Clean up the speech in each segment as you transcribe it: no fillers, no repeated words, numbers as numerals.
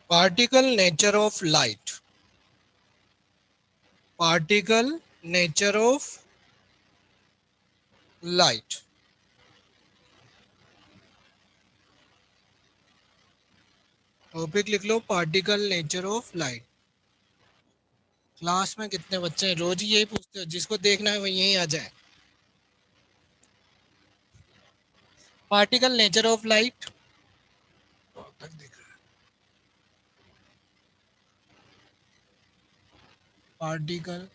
Particle nature of light. Particle nature of light. Topic लिख लो, particle nature of light. Class में कितने बच्चे हैं? रोज ही यही पूछते हो, जिसको देखना है वो यहीं आ जाए। पार्टिकल नेचर ऑफ लाइट तक देख रहा है। पार्टिकल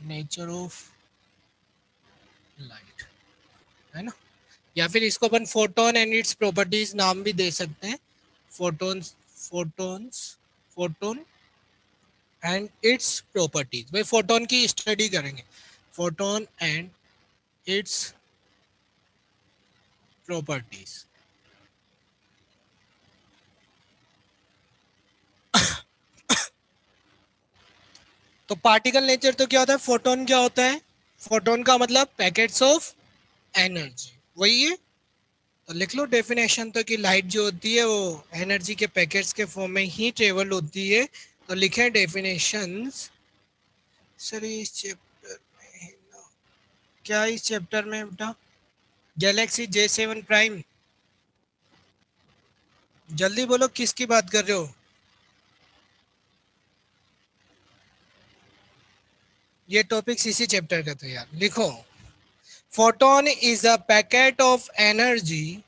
नेचर ऑफ लाइट, है ना? या फिर इसको अपन फोटोन एंड इट्स प्रॉपर्टीज नाम भी दे सकते हैं। Photons, photons, photon and its properties. भाई फोटोन की स्टडी करेंगे, फोटोन एंड इट्स प्रॉपर्टीज। तो पार्टिकल नेचर तो क्या होता है? फोटोन क्या होता है? फोटोन का मतलब पैकेट्स ऑफ एनर्जी, वही है। तो लिख लो डेफिनेशन तो, कि लाइट जो होती है वो एनर्जी के पैकेट्स के फॉर्म में ही ट्रेवल होती है। तो लिखें डेफिनेशंस। सर इस चैप्टर में ना, क्या इस चैप्टर में बेटा? Galaxy J7 prime. जल्दी बोलो, किसकी बात कर रहे हो? ये टॉपिक इसी चैप्टर का, तो यार लिखो। Photon is a packet of energy.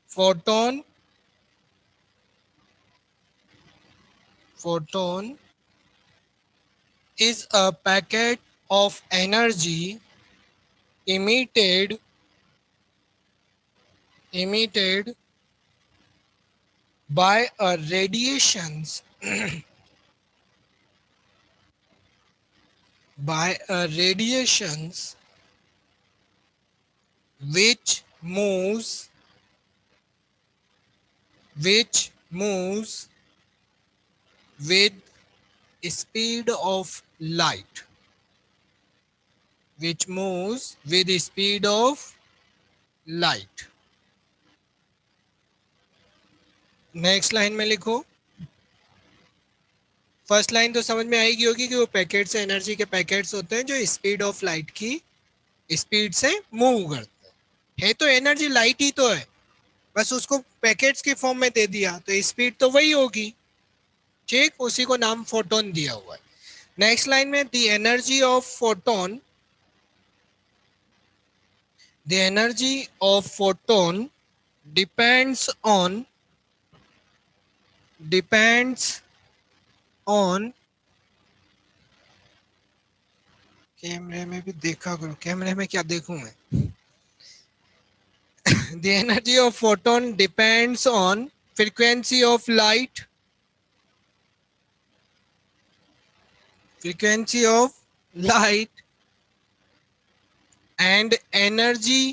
Photon, photon is a packet of energy emitted by a radiations by a radiations which moves with speed of light, which moves with the speed of light। Next line में लिखो। First line तो समझ में आएगी होगी कि वो packets, energy के पैकेट्स होते हैं जो स्पीड ऑफ लाइट की स्पीड से मूव करते हैं। है तो एनर्जी लाइट ही तो है, बस उसको पैकेट्स की फॉर्म में दे दिया तो स्पीड तो वही होगी। ठीक, उसी को नाम फोटोन दिया हुआ है। नेक्स्ट लाइन में, the energy of photon, the energy of photon depends on कैमरे में भी देखा करो, कैमरे में क्या देखूं मैं? The energy of photon depends on frequency of light, frequency of light and energy,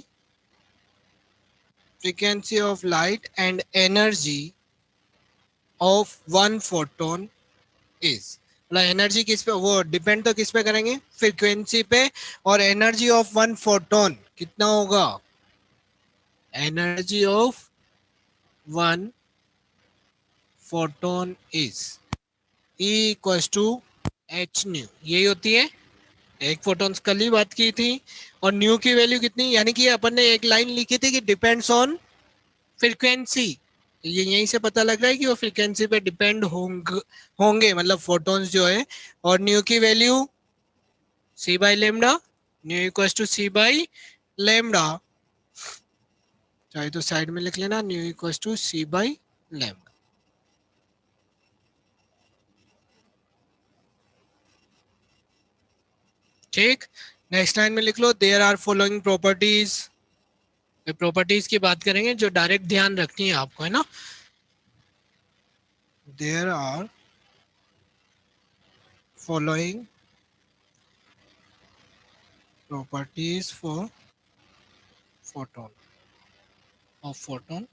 frequency of light and energy of one photon is। मतलब एनर्जी किस पे, वो डिपेंड तो किस पे करेंगे? फ्रीक्वेंसी पे। और एनर्जी ऑफ वन फोटोन कितना होगा? Energy of one photon is E equals to h nu, यही होती है। एक फोटोन्स कल ही बात की थी। और न्यू की वैल्यू कितनी, यानी कि अपन ने एक लाइन लिखी थी कि डिपेंड्स ऑन फ्रीक्वेंसी। ये यहीं से पता लग रहा है कि वो फ्रीक्वेंसी पे डिपेंड होंगे, मतलब फोटोन्स जो है। और न्यू की value C by lambda, nu equals to c by lambda. चाहे तो साइड में लिख लेना, nu equals to c by lambda. ठीक, नेक्स्ट लाइन में लिख लो, there are following properties. Properties की बात करेंगे जो डायरेक्ट ध्यान रखनी है आपको, है ना। There are following properties for photon of photon।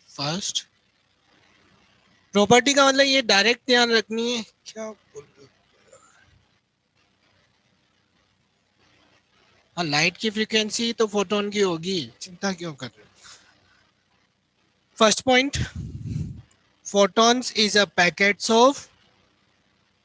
First property का मतलब ये डायरेक्ट ध्यान रखनी है, क्या बोल रहे हो? हाँ, लाइट की फ्रीक्वेंसी तो फोटोन की होगी, चिंता क्यों कर रहे हो। First point, photons is a packets of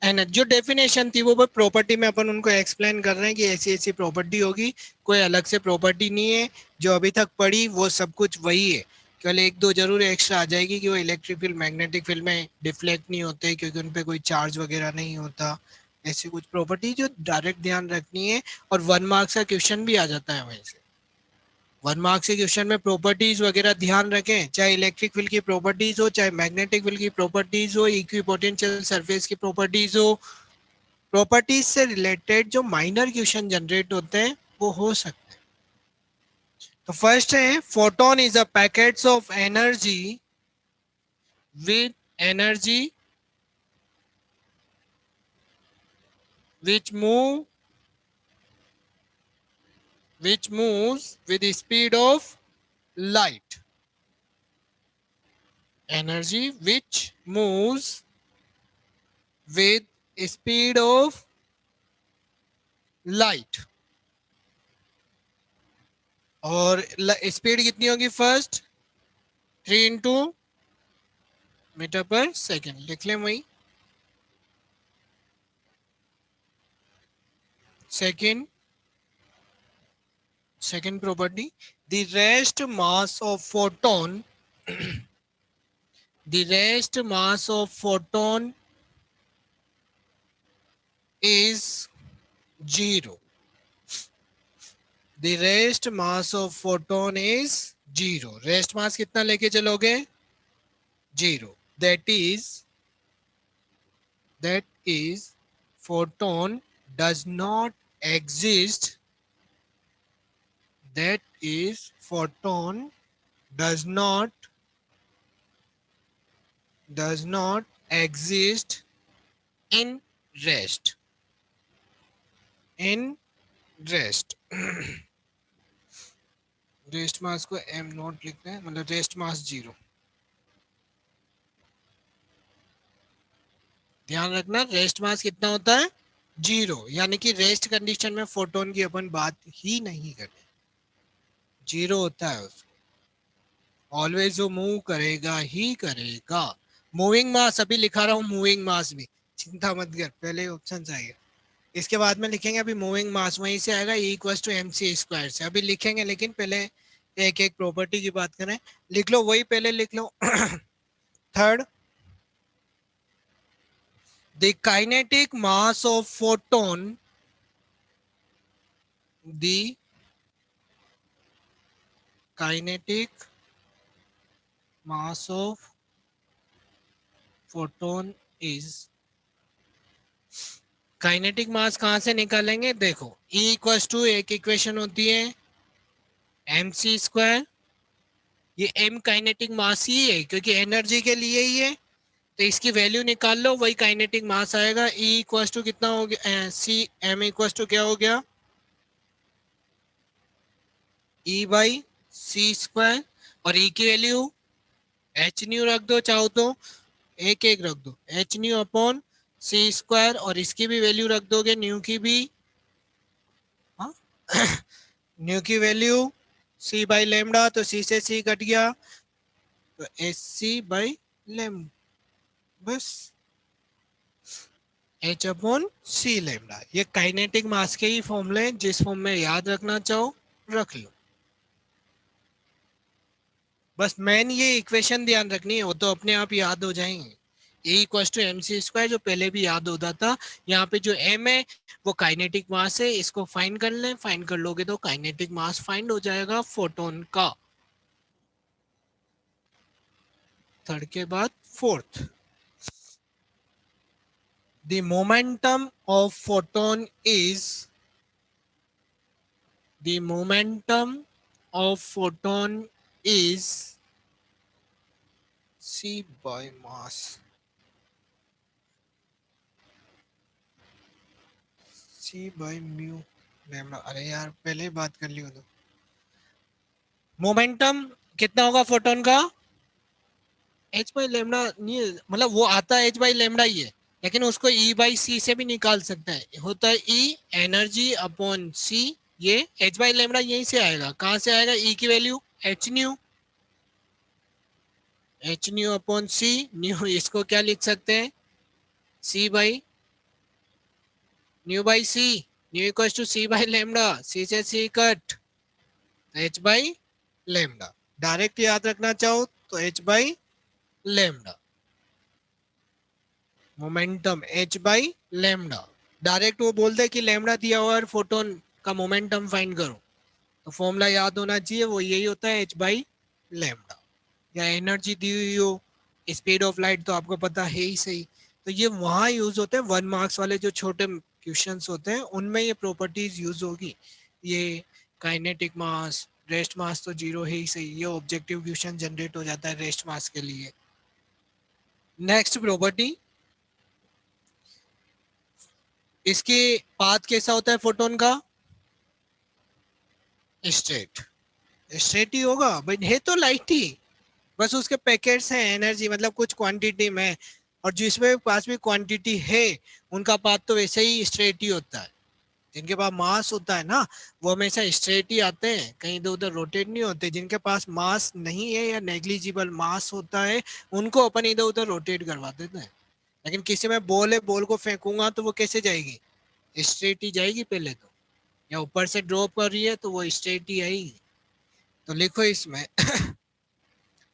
energy. जो डेफिनेशन थी वो प्रॉपर्टी में अपन उनको एक्सप्लेन कर रहे हैं कि ऐसी ऐसी प्रॉपर्टी होगी, कोई अलग से प्रॉपर्टी नहीं है। जो अभी तक पढ़ी वो सब कुछ वही है, केवल एक दो जरूर एक्स्ट्रा आ जाएगी कि वो इलेक्ट्रिक फील्ड मैग्नेटिक फील्ड में डिफ्लेक्ट नहीं होते क्योंकि उन पर कोई चार्ज वगैरह नहीं होता। ऐसी कुछ प्रॉपर्टी जो डायरेक्ट ध्यान रखनी है, और 1 मार्क्स का क्वेश्चन भी आ जाता है वहीं से। 1 मार्क्स के क्वेश्चन में प्रॉपर्टीज वगैरह ध्यान रखें, चाहे इलेक्ट्रिक फील्ड की प्रॉपर्टीज हो, चाहे मैग्नेटिक फील्ड की प्रॉपर्टीज हो, इक्विपोटेंशियल सरफेस की प्रॉपर्टीज हो। प्रॉपर्टीज से रिलेटेड जो माइनर क्वेश्चन जनरेट होते हैं वो हो सकते हैं। तो फर्स्ट है, photon is a packets of energy with energy which move which moves with the speed of light. Energy which moves with speed of light. और स्पीड कितनी होगी फर्स्ट, 3 × मीटर पर सेकेंड, लिख लें वही। Second property, the rest mass of photon the rest mass of photon is 0. The rest mass of photon is 0. Rest mass कितना लेके चलोगे, 0. That is photon does not exist. That is photon does not exist in rest. In rest. Rest mass को am not लिखना है, मतलब rest mass 0। ध्यान रखना, rest mass कितना होता है, 0, यानी कि रेस्ट कंडीशन में फोटोन की अपन बात ही नहीं करें, 0 होता है उसको। ऑलवेज वो मूव करेगा ही करेगा। मूविंग मास अभी लिखा रहा हूं, मूविंग मास भी चिंता मत कर, पहले ऑप्शन आएगा, इसके बाद में लिखेंगे। अभी मूविंग मास वहीं से आएगा, E=mc² से अभी लिखेंगे, लेकिन पहले एक एक प्रॉपर्टी की बात करें। लिख लो, वही पहले लिख लो। Third, the kinetic mass of photon, the kinetic mass of photon is, kinetic mass कहां से निकालेंगे, देखो E= एक इक्वेशन होती है mc², ये m काइनेटिक मास ही है क्योंकि एनर्जी के लिए ही है, तो इसकी वैल्यू निकाल लो, वही काइनेटिक मास आएगा। E= कितना हो गया, c m= क्या हो गया, E/c², और E की वैल्यू h न्यू रख दो, चाहो तो एक एक रख दो, h/c², और इसकी भी वैल्यू रख दोगे, न्यू की भी, हाँ न्यू की वैल्यू c/λ, तो c से c कट गया, तो hc/λ, बस h/c⁻। ये काइनेटिक मास के ही फॉर्मूले, जिस फॉर्म में याद रखना चाहो रख लो, बस मेन ये इक्वेशन ध्यान रखनी है, वो तो अपने आप याद हो जाएंगे। E=mc² जो पहले भी याद होता था। यहाँ पे जो m है वो काइनेटिक मास है, इसको फाइंड कर लें, फाइंड कर लोगे तो काइनेटिक मास फाइंड हो जाएगा फोटोन का। थर्ड के बाद fourth, the momentum of photon is, the momentum of photon is c/mass, c/μ। अरे यार पहले बात कर लियो, तो मोमेंटम कितना होगा फोटोन का, h/λ नहीं है, मतलब वो आता है h/λ ही है, लेकिन उसको E/c से भी निकाल सकते हैं, होता है E एनर्जी अपॉन c ये h बाई लेमडा यहीं से आएगा, कहाँ से आएगा, e की वैल्यू h nu, h nu upon c nu, इसको क्या लिख सकते हैं, c by nu by c, nu equals to c by lambda, c से c cut, h by lambda, direct याद रखना चाहो तो h by lambda, momentum h by lambda, direct वो बोलते हैं कि लेमडा दिया हुआ है फोटोन का मोमेंटम फाइंड करो, तो फॉर्मूला याद होना चाहिए, वो यही होता है h बाई लेमडा। या एनर्जी दी हुई हो, स्पीड ऑफ लाइट तो आपको पता है ही सही, तो ये वहाँ यूज होते हैं 1 मार्क्स वाले जो छोटे क्वेश्चंस होते हैं उनमें ये प्रॉपर्टीज यूज होगी। ये काइनेटिक मास, रेस्ट मास तो जीरो है ही सही, ये ऑब्जेक्टिव क्वेश्चन जनरेट हो जाता है रेस्ट मास के लिए। नेक्स्ट प्रॉपर्टी, इसके पाथ कैसा होता है फोटोन का, स्ट्रेट, स्ट्रेट ही होगा भाई, है तो लाइट ही, बस उसके पैकेट्स हैं एनर्जी मतलब कुछ क्वांटिटी में, और जिसमें पास भी क्वांटिटी है उनका पाथ तो वैसे ही स्ट्रेट ही होता है। जिनके पास मास होता है ना वो हमेशा स्ट्रेट ही आते हैं, कहीं इधर उधर रोटेट नहीं होते। जिनके पास मास नहीं है या नेग्लिजिबल मास होता है उनको अपन इधर उधर रोटेट करवा देते हैं। लेकिन किसी में बॉल है, बॉल को फेंकूंगा तो वो कैसे जाएगी, स्ट्रेट ही जाएगी पहले तो, या ऊपर से ड्रॉप कर रही है तो वो स्ट्रेट ही आएगी। तो लिखो इसमें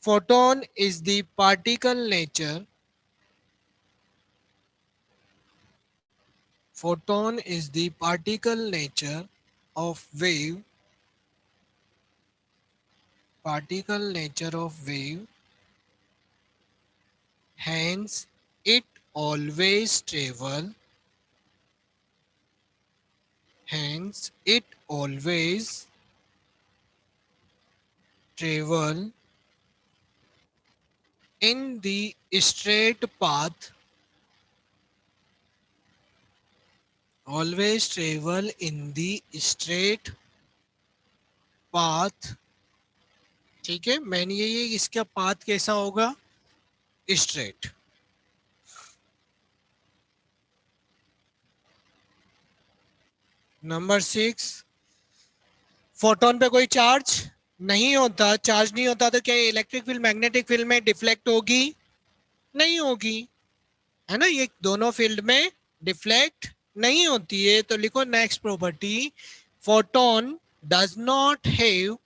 photon is the particle nature, photon is the particle nature of wave, particle nature of wave, hence it always travel, hence it always travel in the straight path, always travel in the straight path। ठीक है, मैंने ये इसका path कैसा होगा, straight. Number 6, photon पे कोई charge नहीं होता, चार्ज नहीं होता तो क्या इलेक्ट्रिक फील्ड मैग्नेटिक फील्ड में डिफ्लेक्ट होगी, नहीं होगी, है ना, ये दोनों फील्ड में डिफ्लेक्ट नहीं होती है। तो लिखो next property, photon does not have,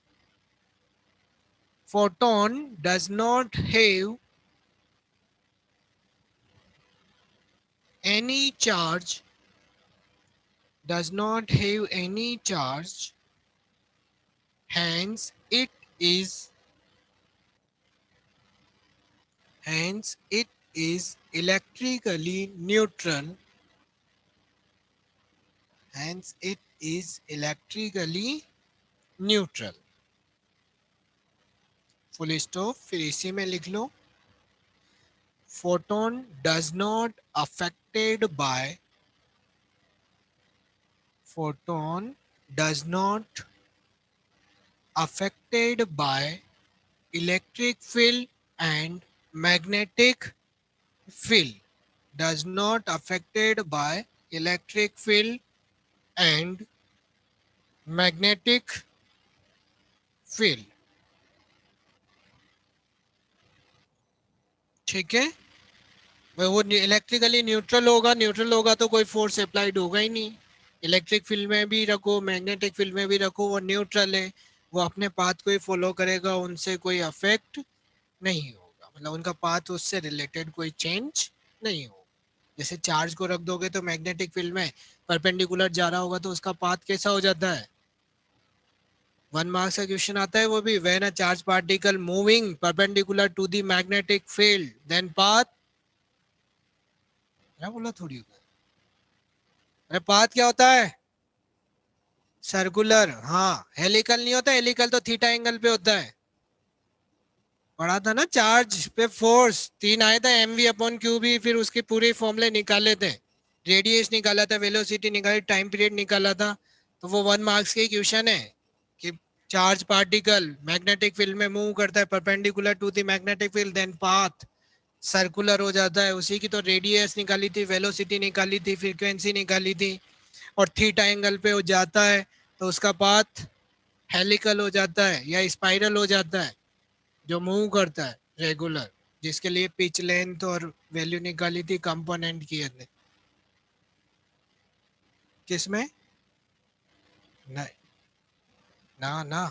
photon does not have any charge, does not have any charge, hence it is, hence it is electrically neutral, hence it is electrically neutral, full stop. फिर इसी में लिख लो, photon does not affected by, photon does not affected by electric field and magnetic field, does not affected by electric field and magnetic field। ठीक है, वो electrically neutral होगा, neutral होगा तो कोई फोर्स अप्लाइड होगा ही नहीं। इलेक्ट्रिक फील्ड में भी रखो, मैग्नेटिक फील्ड में भी रखो, वो न्यूट्रल है, वो अपने पाथ को ही फॉलो करेगा, उनसे कोई अफेक्ट नहीं होगा, मतलब उनका पाथ उससे रिलेटेड कोई चेंज नहीं होगा। जैसे चार्ज को रख दोगे तो मैग्नेटिक फील्ड में परपेंडिकुलर जा रहा होगा तो उसका पाथ कैसा हो जाता है, 1 मार्क्स का क्वेश्चन आता है वो भी, when a charge particle moving perpendicular to the magnetic field then path, क्या बोला थोड़ी होगा, अरे पाथ क्या होता है, सर्कुलर, हाँ, हेलिकल नहीं होता, हेलिकल तो थीटा एंगल पे होता है, पढ़ा था ना, चार्ज पे फोर्स 3 आया था, mv अपॉन क्यू भी, फिर उसके पूरे फॉर्मूले निकाले थे, रेडियस निकाला था, वेलोसिटी निकाली, टाइम पीरियड निकाला था। तो वो 1 मार्क्स के क्वेश्चन है कि चार्ज पार्टिकल मैग्नेटिक फील्ड में मूव करता है perpendicular to the magnetic field then path circular हो जाता है, उसी की तो रेडियस निकाली थी, वेलोसिटी निकाली थी, फ्रीक्वेंसी निकाली थी, और थीटा एंगल पे हो जाता है। तो उसका पाथ हेलिकल हो जाता है या स्पाइरल हो जाता है, जो मूव करता है रेगुलर, जिसके लिए पिच लेंथ और वैल्यू निकाली थी कंपोनेंट की हमने। किसमें? नहीं, ना ना,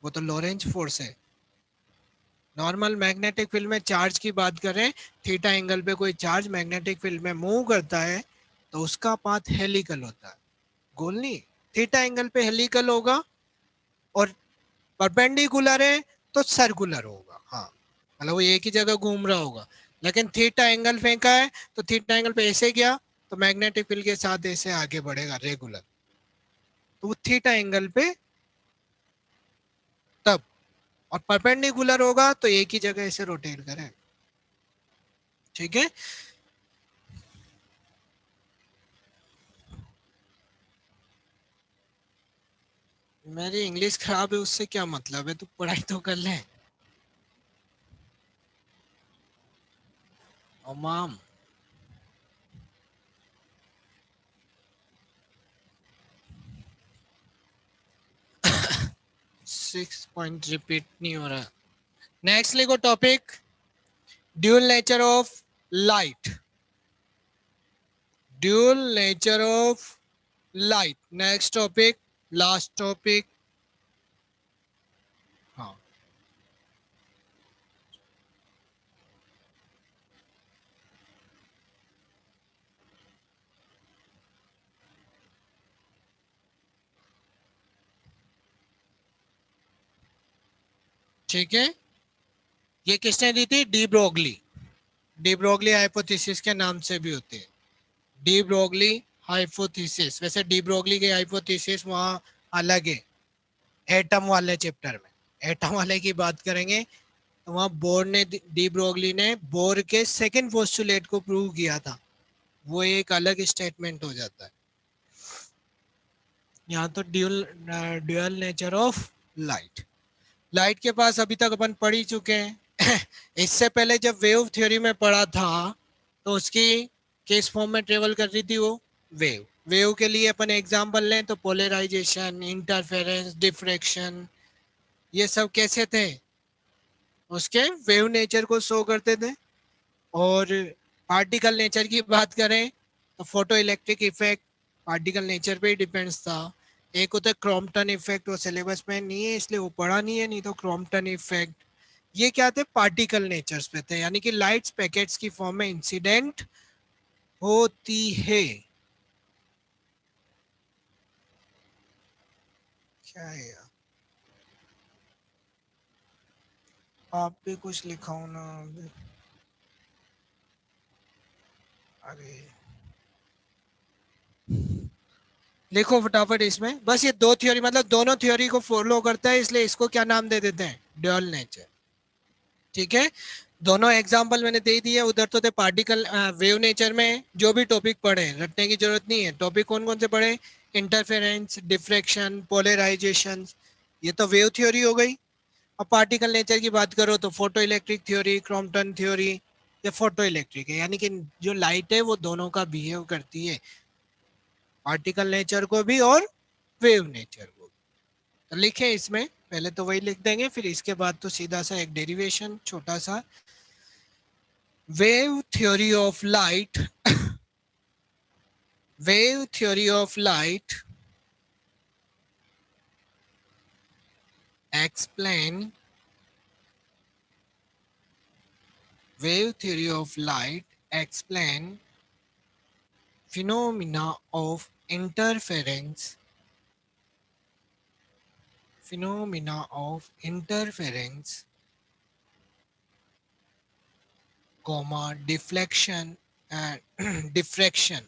वो तो लॉरेंज फोर्स है। नॉर्मल मैग्नेटिक फील्ड में चार्ज की बात करें, थीटा एंगल पे कोई चार्ज मैग्नेटिक फील्ड में मूव करता है तो उसका पाथ हेलिकल होता है, गोल नहीं। थीटा एंगल पे हेलिकल होगा और परपेंडिकुलर है तो सर्कुलर होगा, हाँ, मतलब वो एक ही जगह घूम रहा होगा। लेकिन थीटा एंगल फेंका है तो थीटा एंगल पे ऐसे गया तो मैग्नेटिक फील्ड के साथ ऐसे आगे बढ़ेगा रेगुलर, तो वो थीटा एंगल पे तब। और परपेंडिकुलर होगा तो एक ही जगह ऐसे रोटेट करें, ठीक है। मेरी इंग्लिश खराब है उससे क्या मतलब है, तू पढ़ाई तो कर ले। ओमाम। 6 पॉइंट रिपीट नहीं हो रहा। नेक्स्ट लिखो topic, dual nature of light. Dual nature of light, next topic, last topic. हाँ, ठीक है। ये किसने दी थी? De Broglie. De Broglie hypothesis के नाम से भी होती है, डी ब्रोगली हाइपोथेसिस। वैसे डी ब्रोगली की हाइपोथेसिस वहाँ अलग है, एटम वाले चैप्टर में। एटम वाले की बात करेंगे तो वहाँ बोर ने, डी ब्रोगली ने बोर के सेकंड पोस्टुलेट को प्रूव किया था, वो एक अलग स्टेटमेंट हो जाता है। यहाँ तो dual, dual nature of light. Light के पास अभी तक अपन पढ़ ही चुके हैं। इससे पहले जब वेव थ्योरी में पढ़ा था तो उसकी किस फॉर्म में ट्रेवल कर रही थी वो? वेव। वेव के लिए अपन एग्जांपल लें तो पोलराइजेशन, इंटरफेरेंस, डिफ्रैक्शन, ये सब कैसे थे? उसके वेव नेचर को शो करते थे। और पार्टिकल नेचर की बात करें तो photo electric effect particle nature पे ही डिपेंड्स था। एक होता है क्रॉम्पटन इफेक्ट, वो सिलेबस में नहीं है इसलिए वो पढ़ा नहीं है, नहीं तो क्रॉम्पटन इफेक्ट, ये क्या थे? पार्टिकल नेचर्स पे थे, यानी कि लाइट्स पैकेट्स की फॉर्म में इंसिडेंट होती है। क्या है यार, आप भी कुछ लिखाओ ना। अरे लिखो फटाफट इसमें, बस ये दो थ्योरी, मतलब दोनों थ्योरी को फॉलो करता है इसलिए इसको क्या नाम दे देते हैं? ड्यूअल नेचर, ठीक है। दोनों एग्जाम्पल मैंने दे दिए, उधर तो थे पार्टिकल वेव नेचर में जो भी टॉपिक पढ़े, रटने की जरूरत नहीं है। टॉपिक कौन कौन से पढ़े? इंटरफेरेंस, डिफ्रैक्शन, पोलराइजेशन, ये तो वेव थ्योरी हो गई। अब पार्टिकल नेचर की बात करो तो photo electric theory, Crompton theory, ये फोटो इलेक्ट्रिक है, यानी कि जो लाइट है वो दोनों का बिहेव करती है, पार्टिकल नेचर को भी और वेव नेचर को। तो लिखे इसमें, पहले तो वही लिख देंगे, फिर इसके बाद तो सीधा सा एक डेरिवेशन छोटा सा। wave theory of light wave theory of light explain wave theory of light explain phenomena of interference, phenomena of interference, comma deflection and diffraction,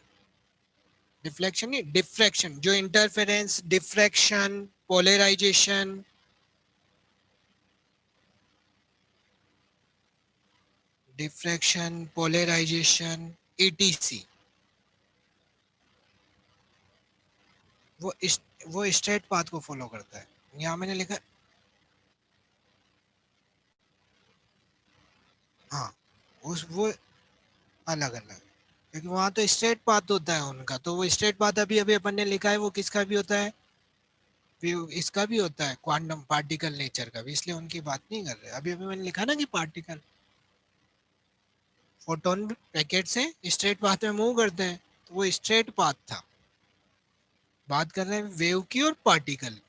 deflection नहीं डिफ्रैक्शन, जो interference, diffraction, polarisation, diffraction, polarisation, etc, वो वो straight path को follow करता है। यहाँ मैंने लिखा, हाँ, उस वो अलग अलग, क्योंकि वहाँ तो स्ट्रेट पाथ होता है उनका, तो वो स्ट्रेट पाथ अभी अभी अपन ने लिखा है वो किसका भी होता है? इसका भी होता है क्वांटम पार्टिकल नेचर का भी, इसलिए उनकी बात नहीं कर रहे। अभी अभी मैंने लिखा ना कि पार्टिकल फोटोन पैकेट से स्ट्रेट पाथ में मूव करते हैं, तो वो स्ट्रेट पाथ था। बात कर रहे हैं वेव की और पार्टिकल।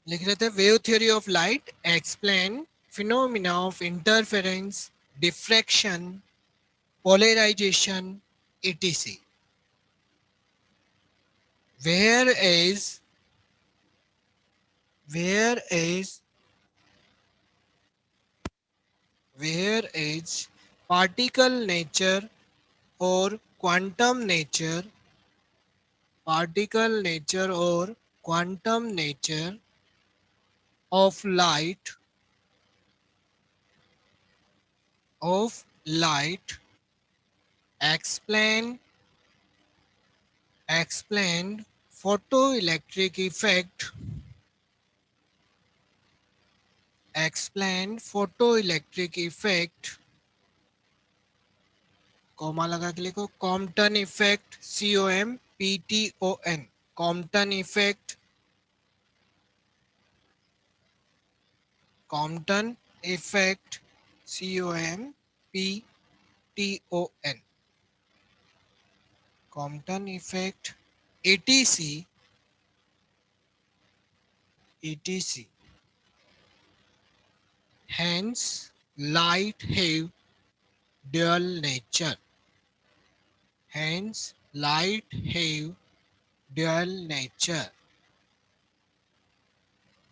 लिख रहे थे wave theory of light explain phenomena of interference, diffraction, polarisation, etc. Whereas, whereas, whereas particle nature or quantum nature, particle nature or quantum nature of light explain explained photoelectric effect, explained photoelectric effect, comma लगा के लिखो, Compton effect, COMPTON, Compton effect, Compton effect, COMPTON, Compton effect, etc, etc. Hence, light have dual nature. Hence, light have dual nature.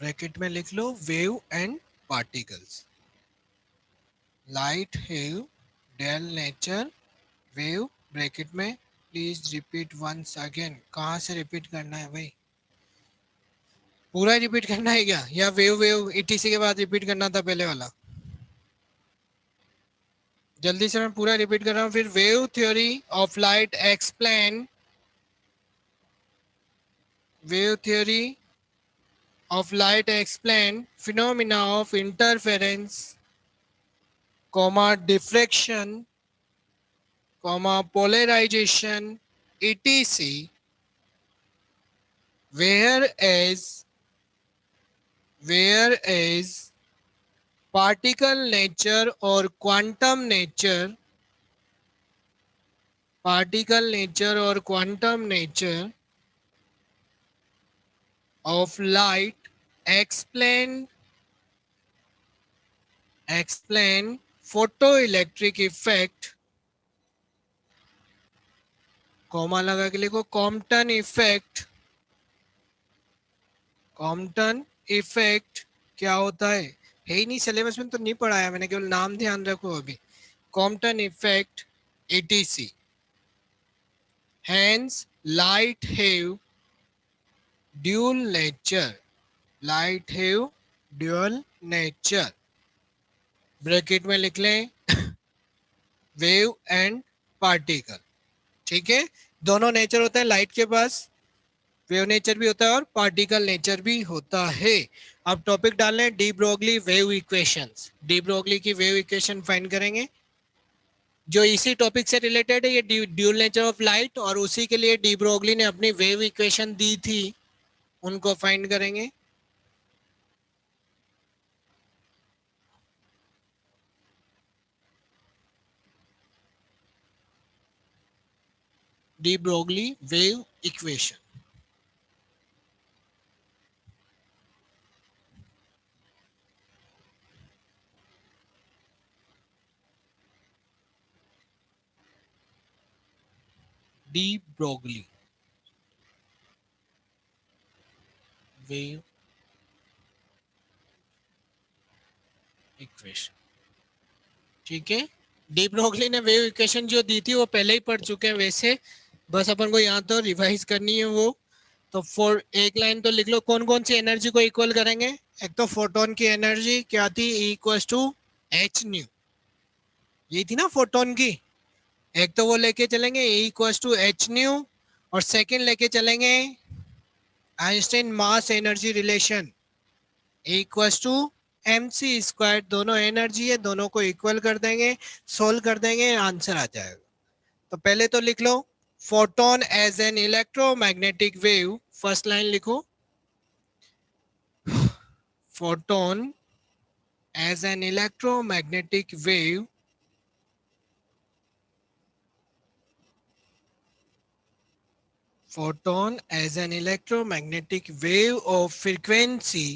Bracket में लिख लो wave and particles. Light have dual nature, wave bracket में. Please repeat once again. कहाँ से repeat करना है भाई? पूरा रिपीट करना है क्या, या वेव वेव ETC के बाद रिपीट करना था पहले वाला? जल्दी से मैं पूरा रिपीट कर रहा हूँ फिर. Wave theory of light explain, wave theory of light explain phenomena of interference, comma diffraction, comma polarization, etc. Whereas particle nature or quantum nature, particle nature or quantum nature of light explain photoelectric effect, comma लगा के लिखो Compton effect. Compton effect क्या होता है ही नहीं, syllabus में तो नहीं पढ़ाया मैंने, केवल नाम ध्यान रखो अभी. Compton effect etc. Hence light have dual nature. Light have dual nature. Bracket में लिख लें वेव एंड पार्टिकल. ठीक है, दोनों नेचर होते हैं लाइट के पास. वेव नेचर भी होता है और पार्टिकल नेचर भी होता है. अब टॉपिक डाल लें de Broglie wave equations. De Broglie की वेव इक्वेशन फाइंड करेंगे जो इसी टॉपिक से रिलेटेड है. ये ड्यूल नेचर ऑफ लाइट, और उसी के लिए डी ब्रोगली ने अपनी वेव इक्वेशन दी थी, उनको फाइंड करेंगे. De Broglie wave equation. De Broglie wave equation. ठीक है, डी ब्रोगली ने वेव इक्वेशन जो दी थी वो पहले ही पढ़ चुके हैं वैसे, बस अपन को यहाँ तो रिवाइज करनी है वो. तो फॉर एक लाइन तो लिख लो कौन कौन सी एनर्जी को इक्वल करेंगे. एक तो फोटोन की एनर्जी क्या थी, इक्वल्स टू एच न्यू, ये थी ना फोटोन की. एक तो वो लेके चलेंगे इक्वल्स टू एच न्यू, और सेकंड लेके चलेंगे Einstein mass energy relation equals to mc square. दोनों एनर्जी है, दोनों को इक्वल कर देंगे, सोल्व कर देंगे, आंसर आ जाएगा. तो पहले तो लिख लो photon as an electromagnetic wave, first line लिखो, photon as an electromagnetic wave photon as an electromagnetic wave of frequency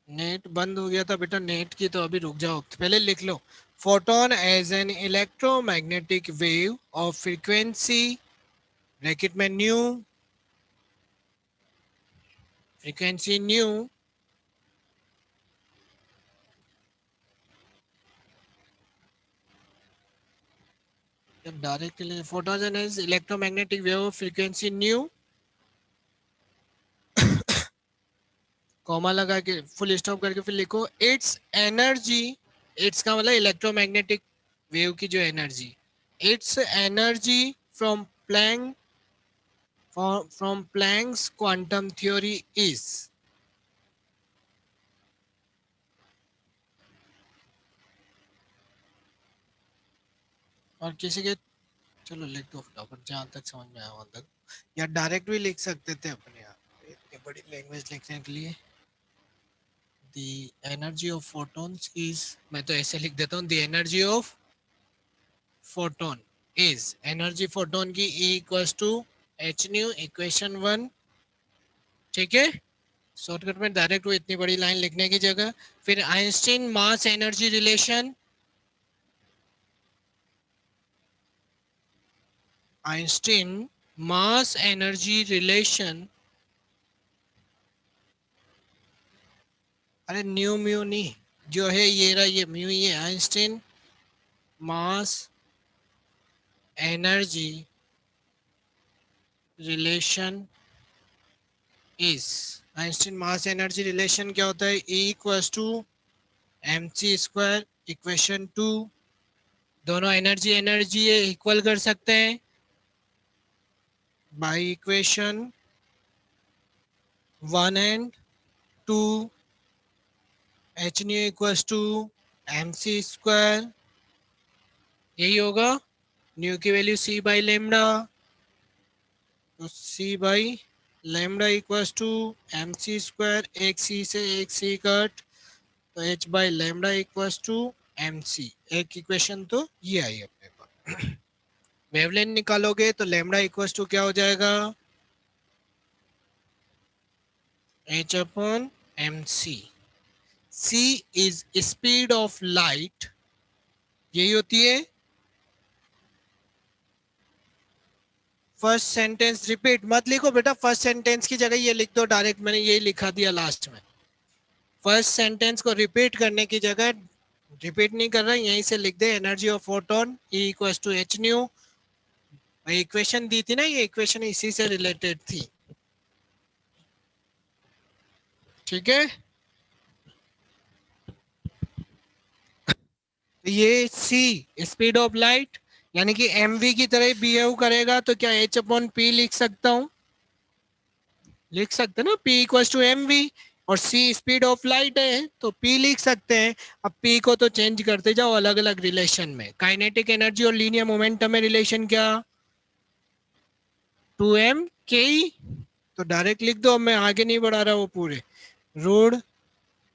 नेट बंद हो गया था बेटा, नेट की तो अभी रुक जाओ, पहले लिख लो, photon as an electromagnetic wave of frequency, bracket में न्यू, फ्रीक्वेंसी न्यू, जब direct photon as electromagnetic wave of frequency nu, comma लगा के फुल स्टॉप करके फिर लिखो इट्स एनर्जी, इट्स का मतलब इलेक्ट्रोमैग्नेटिक वेव की जो energy, its energy from Planck, from Planck's quantum theory is, और किसी के, चलो लिख दो फटाफट जहां तक समझ में आया वहां तक, या डायरेक्ट भी लिख सकते थे अपने आप, इतनी बड़ी लैंग्वेज लिखने के लिए। The energy of photons is, मैं तो ऐसे लिख देता हूँ, the energy of photon is, energy photon की E equals to h nu, equation 1, ठीक है। शॉर्टकट में डायरेक्ट वो इतनी बड़ी लाइन लिखने की जगह, फिर Einstein mass energy relation, Einstein mass energy relation, अरे न्यू म्यू नहीं, जो है ये रहा, ये म्यू ही है, Einstein mass energy relation is, Einstein mass energy relation क्या होता है, E equals to M C square, equation 2, दोनों एनर्जी एनर्जी इक्वल कर सकते हैं by equation 1 and 2, H nu equals to M C square, यही होगा, न्यू की वैल्यू सी बाई लेमडा, तो सी by lambda equals to M C square, एक सी से एक सी कट, तो H by lambda equals to M सी, एक इक्वेशन तो ये आई अपने पास। वेवलेंथ निकालोगे तो लेमडा इक्वल्स टू क्या हो जाएगा, H upon M C, C is speed of light, यही होती है, फर्स्ट सेंटेंस रिपीट मत लिखो बेटा, फर्स्ट सेंटेंस की जगह ये लिख दो डायरेक्ट, मैंने यही लिखा दिया लास्ट में, फर्स्ट सेंटेंस को रिपीट करने की जगह, रिपीट नहीं कर रहा, यहीं से लिख दे, energy of photon E equals to h nu, equation दी थी ना, ये इक्वेशन इसी से रिलेटेड थी, ठीक है। तो ये C स्पीड ऑफ लाइट, यानी कि mv की तरह बिहेव करेगा, तो क्या h अपॉन p लिख सकता हूं, लिख सकते ना, p equals to M V, और c स्पीड ऑफ लाइट है तो p लिख सकते हैं। अब p को तो चेंज करते जाओ अलग अलग रिलेशन में, काइनेटिक एनर्जी और लीनियर मोमेंटम में रिलेशन क्या, 2m के, तो डायरेक्ट लिख दो, अब मैं आगे नहीं बढ़ा रहा वो पूरे, रूट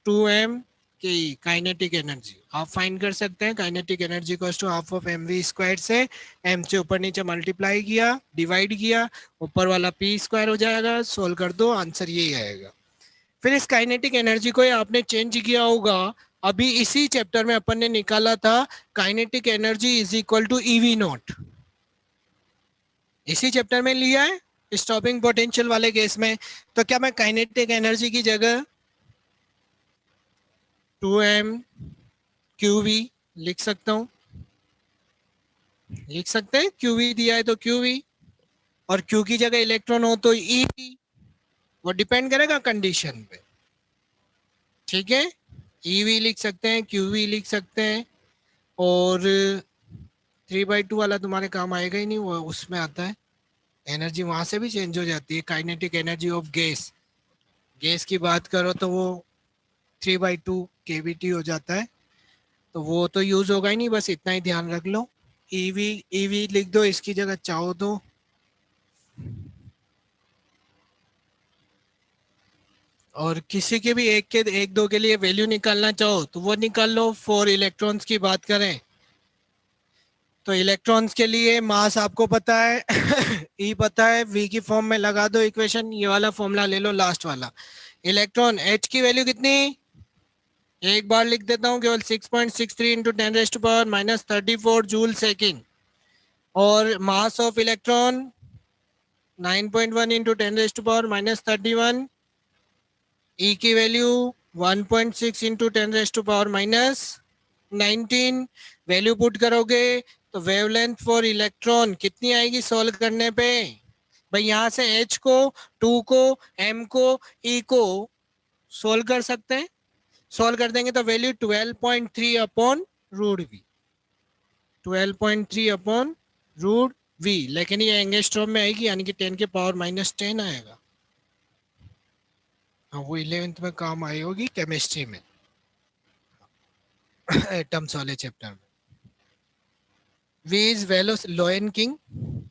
2m के, काइनेटिक एनर्जी आप फाइंड कर सकते हैं, kinetic energy equals to half of M V square से, m से ऊपर नीचे मल्टीप्लाई किया, डिवाइड किया, ऊपर वाला p स्क्वायर हो जाएगा, सोल्व कर दो, आंसर यही आएगा। फिर इस काइनेटिक एनर्जी को आपने चेंज किया होगा, अभी इसी चैप्टर में अपन ने निकाला था, kinetic energy is equal to E V naught, इसी चैप्टर में लिया है स्टॉपिंग पोटेंशियल वाले केस में, तो क्या मैं काइनेटिक एनर्जी की जगह 2m qv लिख सकता हूं, लिख सकते हैं, qv दिया है तो qv, और q की जगह इलेक्ट्रॉन हो तो ev, वो डिपेंड करेगा कंडीशन पे, ठीक है, ev लिख सकते हैं, qv लिख सकते हैं, और 3/2 वाला तुम्हारे काम आएगा ही नहीं, वो उसमें आता है, एनर्जी वहां से भी चेंज हो जाती है, kinetic energy of gas, gas की बात करो तो वो 3/2 केवीटी हो जाता है, तो वो तो यूज होगा ही नहीं, बस इतना ही ध्यान रख लो। ईवी ईवी लिख दो इसकी जगह, चाहो तो। और किसी के भी एक दो के लिए वैल्यू निकालना चाहो तो वो निकाल लो। फॉर इलेक्ट्रॉन्स की बात करें तो इलेक्ट्रॉन्स के लिए मास आपको पता है, ई पता है, वी की फॉर्म में लगा दो इक्वेशन, ये वाला फॉर्मूला ले लो लास्ट वाला। इलेक्ट्रॉन एच की वैल्यू कितनी, एक बार लिख देता हूँ केवल, 6.63 इंटू 10⁻⁻34 जूल सेकेंड। और मास ऑफ इलेक्ट्रॉन 9.1 इंटू 10⁻⁻31। ई की वैल्यू 1.6 इंटू 10⁻⁻19। वैल्यू पुट करोगे तो वेवलेंथ फॉर इलेक्ट्रॉन कितनी आएगी सॉल्व करने पे। भाई यहाँ से एच को, टू को, एम को, ई को सोल्व कर सकते हैं। सोल्व कर देंगे तो value 12.3 upon root V, 12.3 upon root V. लेकिन ये एंगस्ट्रॉम में आएगी, यानी कि 10⁻⁻10 आएगा। हाँ, वो 11th में काम आई होगी केमिस्ट्री में, एटम्स वाले चैप्टर में। वी इज लोएन किंग।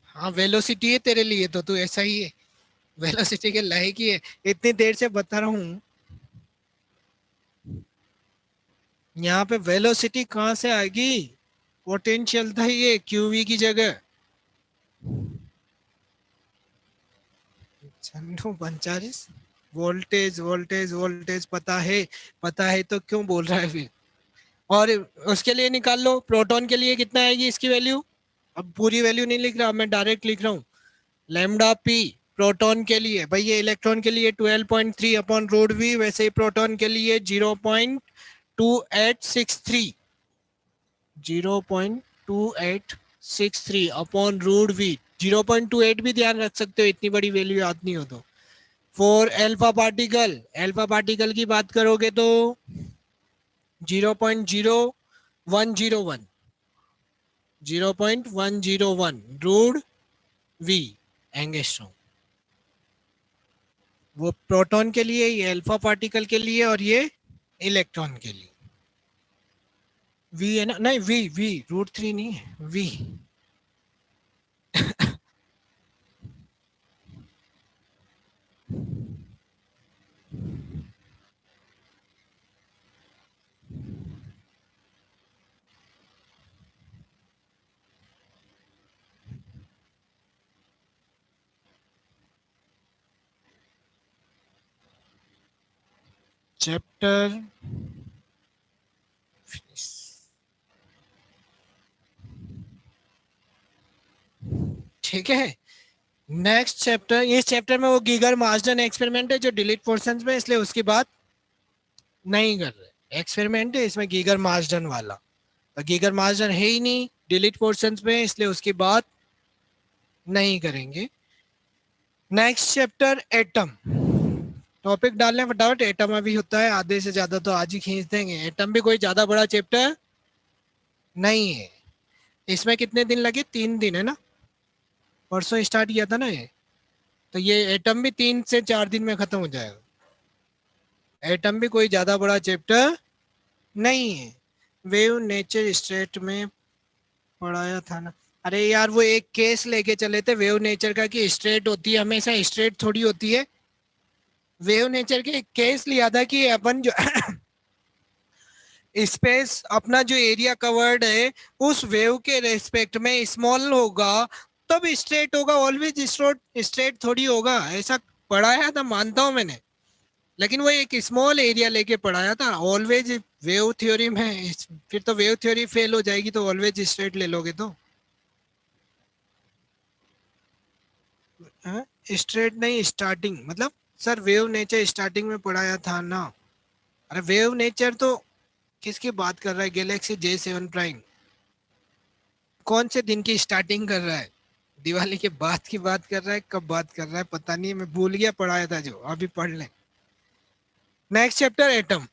हाँ, वेलोसिटी है तेरे लिए तो तू ऐसा ही है, वेलोसिटी के लायक ही है, इतनी देर से बता रहा हूँ। यहाँ पे वेलोसिटी कहाँ से आएगी, पोटेंशियल था ये क्यूवी की जगह। चंदू पंचारिस, वोल्टेज वोल्टेज वोल्टेज पता है, पता है तो क्यों बोल रहा है फिर। और उसके लिए निकाल लो, प्रोटॉन के लिए कितना आएगी इसकी वैल्यू। अब पूरी वैल्यू नहीं लिख रहा मैं, डायरेक्ट लिख रहा हूँ। लैम्डा पी प्रोटॉन के लिए, भाई ये इलेक्ट्रॉन के लिए 12.3 अपॉन रूट वी, वैसे ही प्रोटॉन के लिए 0.2863, 0.2863 अपॉन रूट वी। 0.28 भी ध्यान रख सकते हो, इतनी बड़ी वैल्यू याद नहीं हो तो। For alpha particle, alpha particle की बात करोगे तो 0.0101, 0.101 रूट वी एंगस्ट्रॉम। वो प्रोटॉन के लिए, ये अल्फा पार्टिकल के लिए, और ये इलेक्ट्रॉन के लिए। वी है ना, नहीं वी वी √3 नहीं है, वी। चैप्टर ठीक है। नेक्स्ट चैप्टर, इस चैप्टर में वो गीगर मार्जन एक्सपेरिमेंट है जो डिलीट पोर्शंस में, इसलिए उसकी बात नहीं कर रहे। एक्सपेरिमेंट है इसमें गीगर मार्जन वाला, तो गीगर मार्जन है ही नहीं डिलीट पोर्शंस में, इसलिए उसकी बात नहीं करेंगे। Next chapter atom. टॉपिक डालने फटाफट, एटम अभी होता है आधे से ज्यादा तो आज ही खींच देंगे। एटम भी कोई ज्यादा बड़ा चैप्टर नहीं है। इसमें कितने दिन लगे, 3 दिन है ना, परसों स्टार्ट किया था ना ये, तो ये एटम भी 3 से 4 दिन में खत्म हो जाएगा। एटम भी कोई ज्यादा बड़ा चैप्टर नहीं है। वेव नेचर स्टेट में पढ़ाया था ना। अरे यार, वो एक केस लेके चले थे वेव नेचर का कि स्ट्रेट होती है, हमेशा स्ट्रेट थोड़ी होती है। वेव नेचर के एक केस लिया था कि अपन जो स्पेस, अपना जो एरिया कवर्ड है उस वेव के रेस्पेक्ट में स्मॉल होगा तब स्ट्रेट होगा, ऑलवेज स्ट्रेट थोड़ी होगा। ऐसा पढ़ाया था मानता हूं मैंने, लेकिन वो एक स्मॉल एरिया लेके पढ़ाया था। ऑलवेज वेव थ्योरी में, फिर तो वेव थ्योरी फेल हो जाएगी, तो ऑलवेज स्ट्रेट ले लोगे तो। स्ट्रेट नहीं, स्टार्टिंग मतलब, सर वेव नेचर स्टार्टिंग में पढ़ाया था ना। अरे वेव नेचर तो किसकी बात कर रहा है, गैलेक्सी J7 प्राइम। कौन से दिन की स्टार्टिंग कर रहा है, दिवाली के बाद की बात कर रहा है, कब बात कर रहा है पता नहीं, मैं भूल गया, पढ़ाया था जो, अभी पढ़ लें। Next chapter atom.